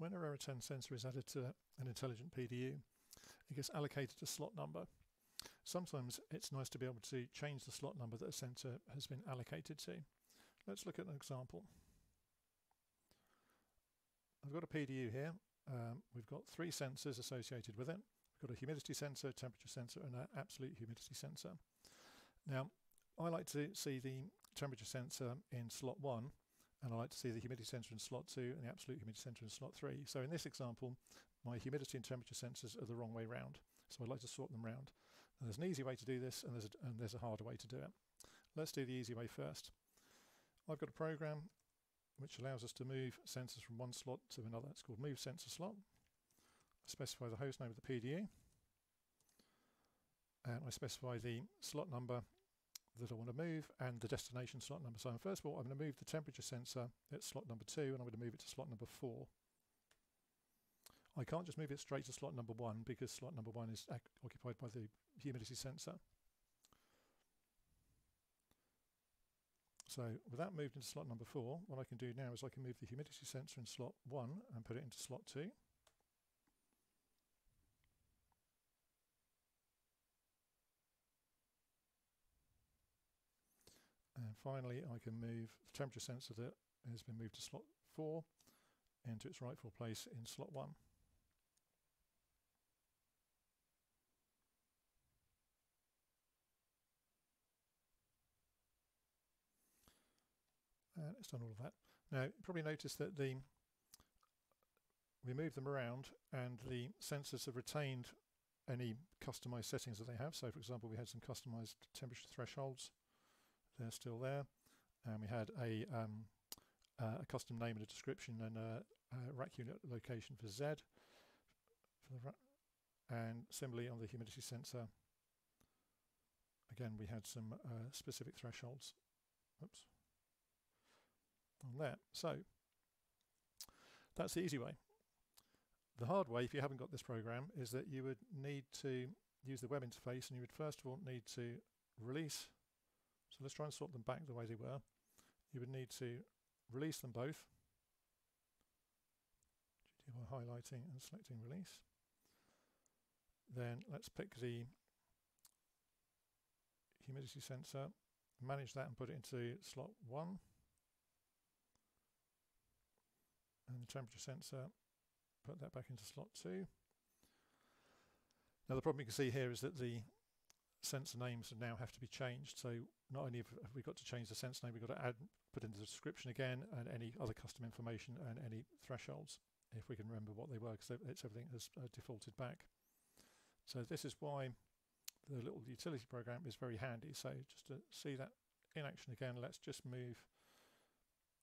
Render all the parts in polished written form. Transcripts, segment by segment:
When a Raritan sensor is added to an intelligent PDU, it gets allocated a slot number. Sometimes it's nice to be able to change the slot number that a sensor has been allocated to. Let's look at an example. I've got a PDU here. We've got 3 sensors associated with it. We've got a humidity sensor, temperature sensor, and an absolute humidity sensor. Now, I like to see the temperature sensor in slot 1, and I like to see the humidity sensor in slot 2 and the absolute humidity sensor in slot 3. So in this example, my humidity and temperature sensors are the wrong way round. So I'd like to swap them round. And there's an easy way to do this, and there's a harder way to do it. Let's do the easy way first. I've got a program which allows us to move sensors from one slot to another. It's called Move Sensor Slot. I specify the host name of the PDU, and I specify the slot number that I want to move and the destination slot number. So first of all, I'm going to move the temperature sensor at slot number 2, and I'm going to move it to slot number 4. I can't just move it straight to slot number 1 because slot number 1 is occupied by the humidity sensor. So with that moved into slot number 4, what I can do now is I can move the humidity sensor in slot 1 and put it into slot 2. And finally, I can move the temperature sensor that has been moved to slot 4 into its rightful place in slot 1. And it's done all of that. Now, you probably noticed that we moved them around and the sensors have retained any customized settings that they have. So, for example, we had some customized temperature thresholds. They're still there. And we had a custom name and a description and a rack unit location for Z. And similarly on the humidity sensor, again, we had some specific thresholds. Oops. On there. So that's the easy way. The hard way, if you haven't got this program, is that you would need to use the web interface, and you would first of all need to release. So let's try and sort them back the way they were. You would need to release them both by highlighting and selecting release. Then let's pick the humidity sensor, manage that and put it into slot 1. And the temperature sensor, put that back into slot 2. Now the problem you can see here is that the sensor names now have to be changed. So not only have we got to change the sensor name, we've got to put in the description again and any other custom information and any thresholds, if we can remember what they were, because everything has defaulted back. So this is why the little utility program is very handy. So just to see that in action again, let's just move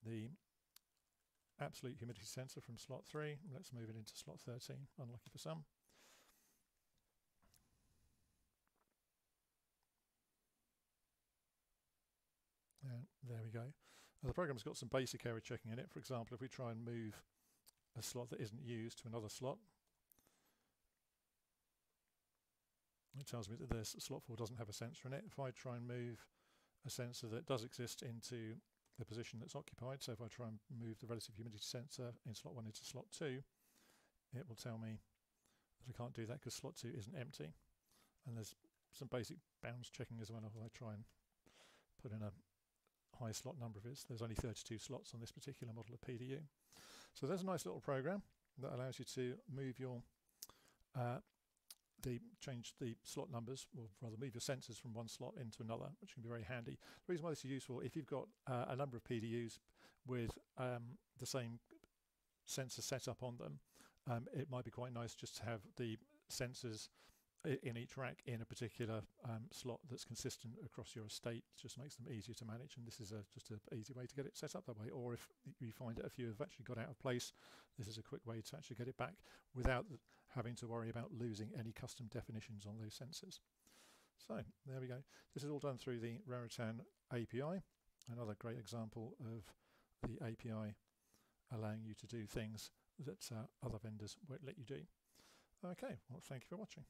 the absolute humidity sensor from slot 3. Let's move it into slot 13, unlucky for some. And there we go. Now the program's got some basic error checking in it. For example, if we try and move a slot that isn't used to another slot, it tells me that this slot 4 doesn't have a sensor in it. If I try and move a sensor that does exist into the position that's occupied, so if I try and move the relative humidity sensor in slot 1 into slot 2, it will tell me that I can't do that because slot 2 isn't empty. And there's some basic bounds checking as well. If I try and put in a high slot number of it, there's only 32 slots on this particular model of PDU. So there's a nice little program that allows you to move your change the slot numbers, or rather move your sensors from one slot into another, which can be very handy. The reason why this is useful, if you've got a number of PDUs with the same sensor setup on them, it might be quite nice just to have the sensors in each rack in a particular slot that's consistent across your estate. It just makes them easier to manage, and this is just an easy way to get it set up that way. Or if you find that a few have actually got out of place, this is a quick way to actually get it back without having to worry about losing any custom definitions on those sensors. So there we go. This is all done through the Raritan API, another great example of the API allowing you to do things that other vendors won't let you do. Okay, well, thank you for watching.